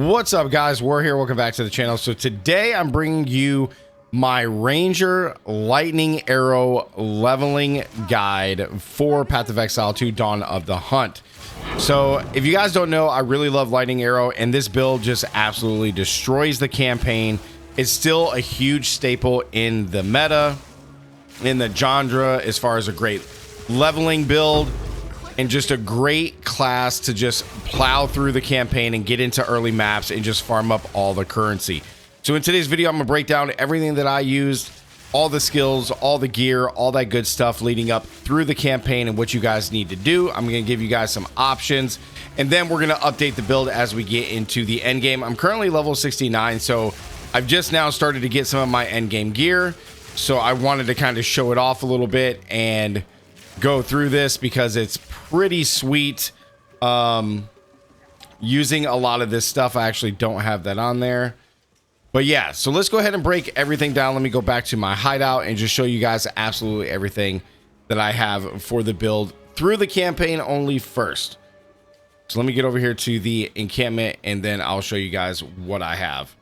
What's up, guys? We're here. Welcome back to the channel. So today I'm bringing you my Ranger Lightning Arrow leveling guide for Path of Exile 2 Dawn of the Hunt. So if you guys don't know, I really love Lightning Arrow, and this build just absolutely destroys the campaign. It's still a huge staple in the meta, in the genre, as far as a great leveling build and just a great class to just plow through the campaign and get into early maps and just farm up all the currency. So in today's video, I'm gonna break down everything that I used, all the skills, all the gear, all that good stuff leading up through the campaign and what you guys need to do. I'm gonna give you guys some options, and then we're gonna update the build as we get into the end game. I'm currently level 69, so I've just now started to get some of my end game gear. So I wanted to kind of show it off a little bit and go through this because it's pretty sweet. Using a lot of this stuff, I actually don't have that on there. But yeah, so let's go ahead and break everything down. Let me go back to my hideout and just show you guys absolutely everything that I have for the build through the campaign only first. So let me get over here to the encampment and then I'll show you guys what I have.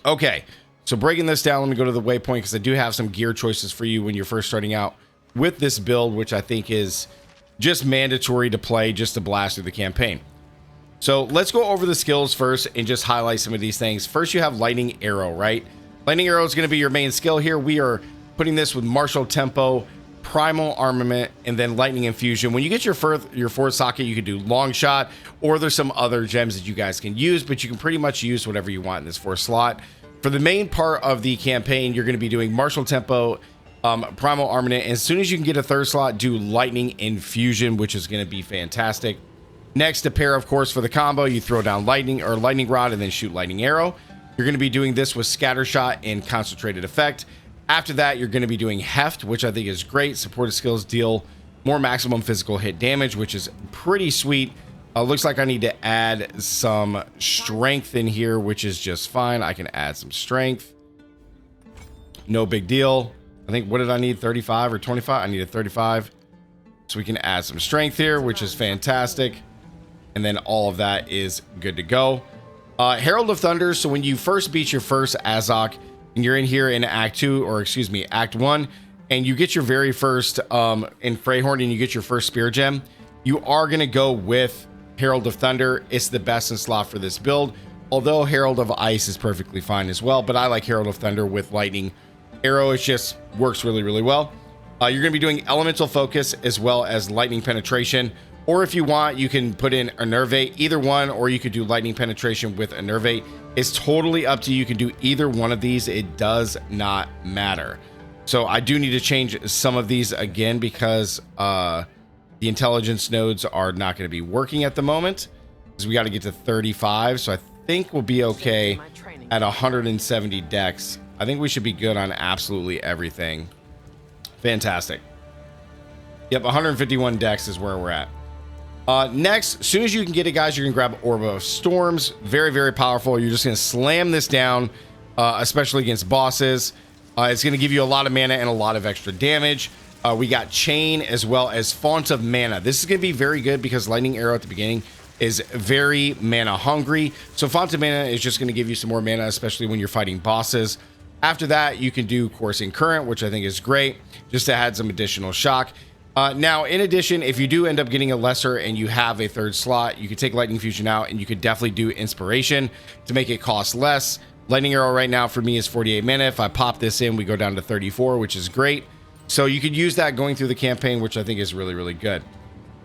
Okay, so breaking this down, let me go to the waypoint because I do have some gear choices for you when you're first starting out with this build, which I think is just mandatory to play just to blast through the campaign. So let's go over the skills first and just highlight some of these things. First, you have Lightning Arrow, right? Lightning Arrow is going to be your main skill here. We are putting this with Martial Tempo, Primal Armament, and then Lightning Infusion. When you get your fourth socket, you can do Long Shot, or there's some other gems that you guys can use, but you can pretty much use whatever you want in this fourth slot. For the main part of the campaign, you're going to be doing Martial Tempo, Primal Armament, and as soon as you can get a third slot, do Lightning Infusion, which is going to be fantastic. Next, to pair, of course, for the combo, you throw down Lightning Rod and then shoot Lightning Arrow. You're going to be doing this with Scatter Shot and Concentrated Effect. After that, you're going to be doing Heft, which I think is great. Supported skills deal more maximum physical hit damage, which is pretty sweet. Looks like I need to add some strength in here, which is just fine. I can add some strength. No big deal. I think, what did I need? 35 or 25? I needed 35. So we can add some strength here, which is fantastic. And then all of that is good to go. Herald of Thunder. So when you first beat your first Azok and you're in here in Act 2, or excuse me, Act 1, and you get your very first in Freyhorn and you get your first Spear Gem, you are going to go with Herald of Thunder. It's the best in slot for this build, although Herald of Ice is perfectly fine as well, but I like Herald of Thunder with Lightning Arrow. It just works really, really well. You're going to be doing Elemental Focus as well as Lightning Penetration, or if you want, you can put in Enervate, either one, or you could do Lightning Penetration with Enervate. It's totally up to you. You can do either one of these. It does not matter. So I do need to change some of these again because the intelligence nodes are not going to be working at the moment because we got to get to 35. So I think we'll be okay at 170 dex. I think we should be good on absolutely everything. Fantastic. Yep, 151 dex is where we're at. Next, as soon as you can get it, guys, you can grab Orb of Storms. Very, very powerful. You're just going to slam this down, especially against bosses. It's going to give you a lot of mana and a lot of extra damage. We got Chain as well as Font of Mana. This is going to be very good because Lightning Arrow at the beginning is very mana hungry. So Font of Mana is just going to give you some more mana, especially when you're fighting bosses. After that, you can do Coursing Current, which I think is great, just to add some additional shock. Now, in addition, if you do end up getting a lesser and you have a third slot, you could take Lightning Fusion out and you could definitely do Inspiration to make it cost less. Lightning Arrow right now for me is 48 mana. If I pop this in, we go down to 34, which is great. So you could use that going through the campaign, which I think is really, really good.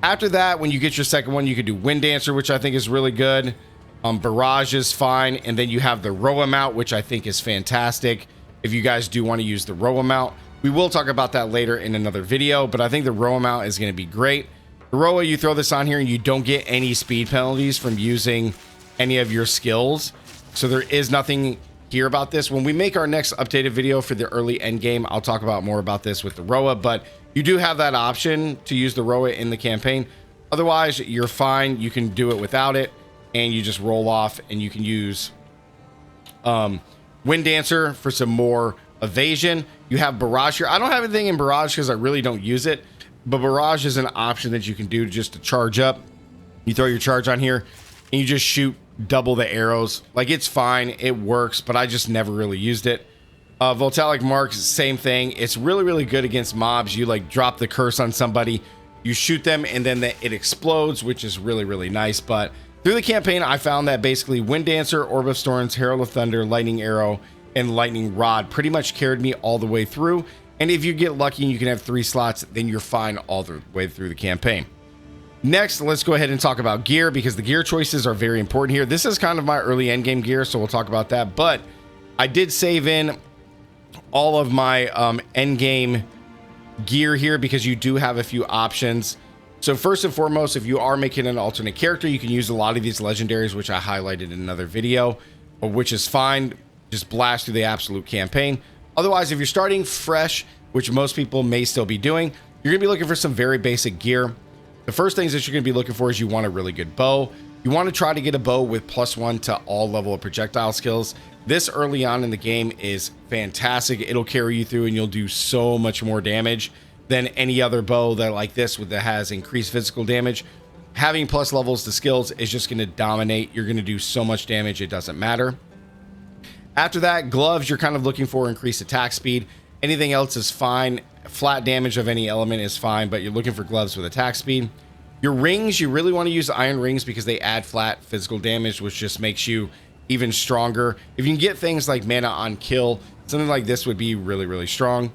After that, when you get your second one, you could do Wind Dancer, which I think is really good. Barrage is fine. And then you have the Roa mount, which I think is fantastic. If you guys do want to use the Roa mount, we will talk about that later in another video, but I think the Roa mount is going to be great. The Roa, you throw this on here and you don't get any speed penalties from using any of your skills. So there is nothing here about this. When we make our next updated video for the early end game, I'll talk about more about this with the Roa, but you do have that option to use the Roa in the campaign. Otherwise, you're fine. You can do it without it and you just roll off, and you can use Wind Dancer for some more evasion. You have Barrage here. I don't have anything in Barrage because I really don't use it, but Barrage is an option that you can do just to charge up. You throw your charge on here and you just shoot double the arrows. Like, it's fine, it works, but I just never really used it. Voltaic Marks, same thing. It's really, really good against mobs. You like drop the curse on somebody, you shoot them, and then it explodes, which is really, really nice. But through the campaign, I found that basically Wind Dancer, Orb of Storms, Herald of Thunder, Lightning Arrow, and Lightning Rod pretty much carried me all the way through. And if you get lucky and you can have 3 slots, then you're fine all the way through the campaign. Next, let's go ahead and talk about gear, because the gear choices are very important here. This is kind of my early endgame gear, so we'll talk about that. But I did save in all of my endgame gear here, because you do have a few options. So first and foremost, if you are making an alternate character, you can use a lot of these legendaries, which I highlighted in another video, which is fine. Just blast through the absolute campaign. Otherwise, if you're starting fresh, which most people may still be doing, you're gonna be looking for some very basic gear. The first things that you're going to be looking for is you want a really good bow. You want to try to get a bow with +1 to all level of projectile skills. This early on in the game is fantastic. It'll carry you through and you'll do so much more damage than any other bow that like this that has increased physical damage. Having plus levels to skills is just going to dominate. You're going to do so much damage, it doesn't matter. After that, gloves, you're kind of looking for increased attack speed. Anything else is fine. Flat damage of any element is fine, but you're looking for gloves with attack speed. Your rings, you really want to use iron rings because they add flat physical damage, which just makes you even stronger. If you can get things like mana on kill, something like this would be really, really strong.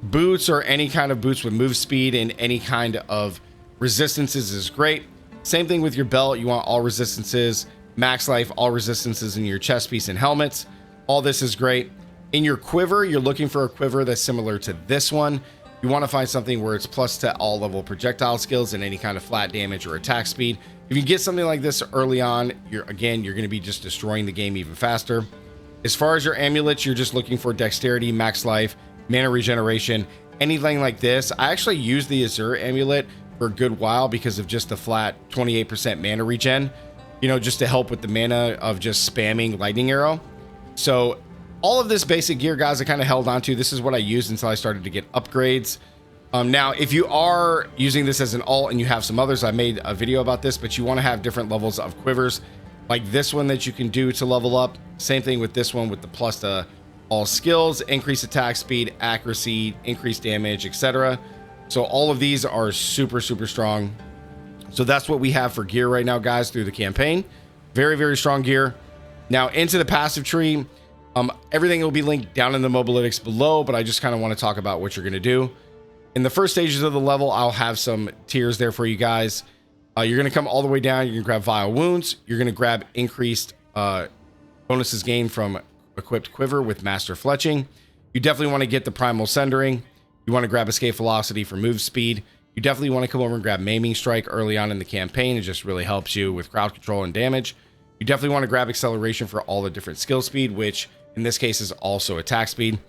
Boots, or any kind of boots with move speed and any kind of resistances, is great. Same thing with your belt. You want all resistances, max life, all resistances in your chest piece and helmets. All this is great. In your quiver, you're looking for a quiver that's similar to this one. You want to find something where it's plus to all level projectile skills and any kind of flat damage or attack speed. If you get something like this early on, you're going to be just destroying the game even faster. As far as your amulets, you're just looking for dexterity, max life, mana regeneration, anything like this. I actually used the Azure amulet for a good while because of just the flat 28% mana regen, just to help with the mana of just spamming lightning arrow. So all of this basic gear, guys, I kind of held on to. This is what I used until I started to get upgrades. Now, if you are using this as an alt and you have some others, I made a video about this, but you want to have different levels of quivers, like this one that you can do to level up. Same thing with this one with the plus to all skills, increase attack speed, accuracy, increased damage, etc. So all of these are super, super strong. So that's what we have for gear right now, guys, through the campaign. Very, very strong gear. Now into the passive tree. Everything will be linked down in the mobalytics below, but I just kind of want to talk about what you're going to do. In the first stages of the level, I'll have some tiers there for you guys. You're going to come all the way down. You're going to grab Vile Wounds. You're going to grab increased bonuses gained from equipped quiver with Master Fletching. You definitely want to get the Primal Sundering. You want to grab Escape Velocity for move speed. You definitely want to come over and grab Maiming Strike early on in the campaign. It just really helps you with crowd control and damage. You definitely want to grab Acceleration for all the different skill speed, which in this case is also attack speed.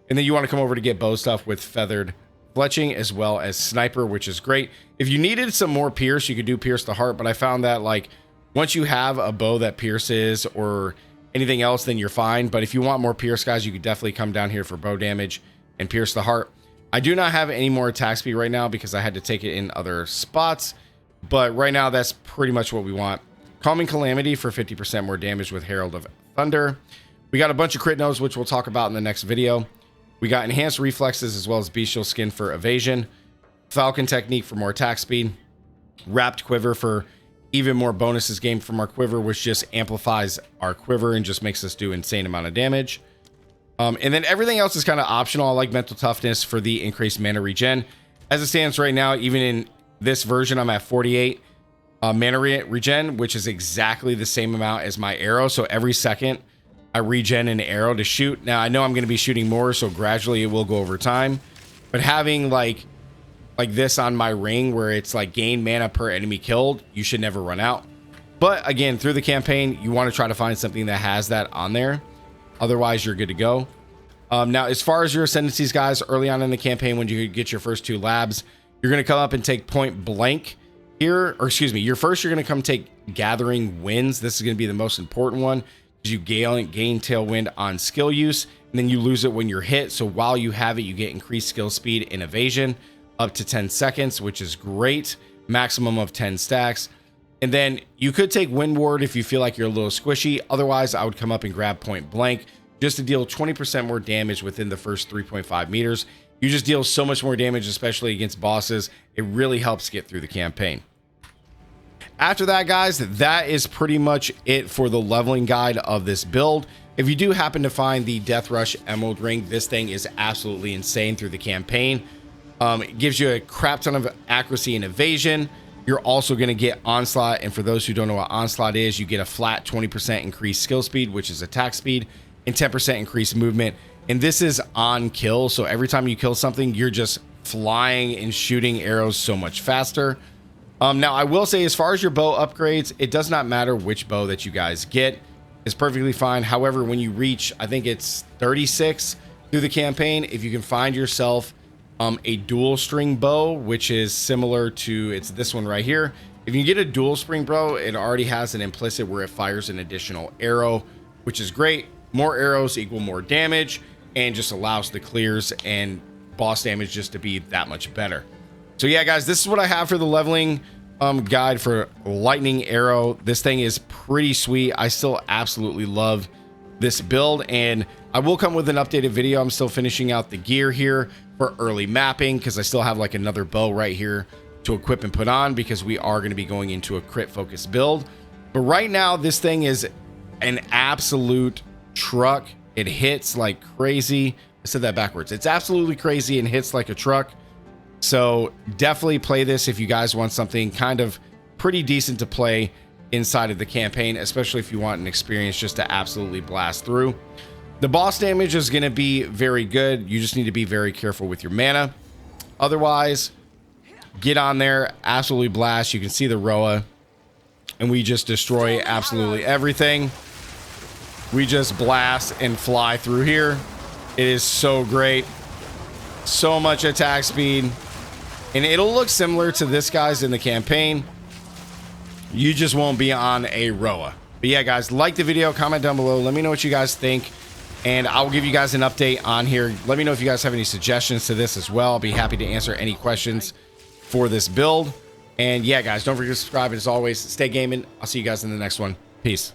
And then you want to come over to get bow stuff with Feathered Fletching as well as Sniper, which is great. If you needed some more Pierce, you could do Pierce the Heart, but I found that like once you have a bow that pierces or anything else, then you're fine. But if you want more Pierce, guys, you could definitely come down here for bow damage and Pierce the Heart. I do not have any more attack speed right now because I had to take it in other spots, but right now that's pretty much what we want. Calming Calamity for 50% more damage with Herald of Thunder. We got a bunch of crit nodes, which we'll talk about in the next video. We got enhanced reflexes as well as bestial skin for evasion, Falcon technique for more attack speed, wrapped quiver for even more bonuses gained from our quiver, which just amplifies our quiver and just makes us do insane amount of damage. And then everything else is kind of optional. I like mental toughness for the increased mana regen. As it stands right now, even in this version, I'm at 48 mana regen, which is exactly the same amount as my arrow. So every second I regen an arrow to shoot. Now I know I'm going to be shooting more, so gradually it will go over time. But having like this on my ring where it's like gain mana per enemy killed, you should never run out. But again, through the campaign, you want to try to find something that has that on there. Otherwise, you're good to go. Now, as far as your Ascendancies, guys, early on in the campaign, when you get your first 2 labs, you're going to come up and take Point Blank here. Or excuse me, you're going to come take Gathering Winds. This is going to be the most important one because you gain Tailwind on skill use, and then you lose it when you're hit. So while you have it, you get increased skill speed and evasion up to 10 seconds, which is great. Maximum of 10 stacks. And then you could take Windward if you feel like you're a little squishy. Otherwise, I would come up and grab Point Blank just to deal 20% more damage within the first 3.5 meters. You just deal so much more damage, especially against bosses. It really helps get through the campaign. After that, guys, that is pretty much it for the leveling guide of this build. If you do happen to find the Death Rush Emerald Ring, this thing is absolutely insane through the campaign. It gives you a crap ton of accuracy and evasion. You're also going to get Onslaught, and for those who don't know what Onslaught is, you get a flat 20% increased skill speed, which is attack speed, and 10% increased movement. And this is on kill, so every time you kill something, you're just flying and shooting arrows so much faster. Now, I will say, as far as your bow upgrades, it does not matter which bow that you guys get. It's perfectly fine. However, when you reach, I think it's 36 through the campaign, if you can find yourself a dual string bow, which is similar to, it's this one right here. If you get a dual string bow, it already has an implicit where it fires an additional arrow, which is great. More arrows equal more damage, and just allows the clears and boss damage just to be that much better. So yeah, guys, this is what I have for the leveling guide for Lightning Arrow. This thing is pretty sweet. I still absolutely love this build, and I will come with an updated video. I'm still finishing out the gear here for early mapping, because I still have like another bow right here to equip and put on, because we are going to be going into a crit focused build. But right now, this thing is an absolute truck. It hits like crazy. I said that backwards. It's absolutely crazy and hits like a truck. So definitely play this if you guys want something kind of pretty decent to play inside of the campaign, especially if you want an experience just to absolutely blast through. The boss damage is going to be very good. You just need to be very careful with your mana. Otherwise, get on there, absolutely blast. You can see the Roa, and we just destroy absolutely everything. We just blast and fly through here. It is so great. So much attack speed. And it'll look similar to this guy's in the campaign. You just won't be on a Roa. But yeah, guys, like the video, comment down below. Let me know what you guys think, and I'll give you guys an update on here. Let me know if you guys have any suggestions to this as well. I'll be happy to answer any questions for this build. And yeah, guys, don't forget to subscribe. And as always, stay gaming. I'll see you guys in the next one. Peace.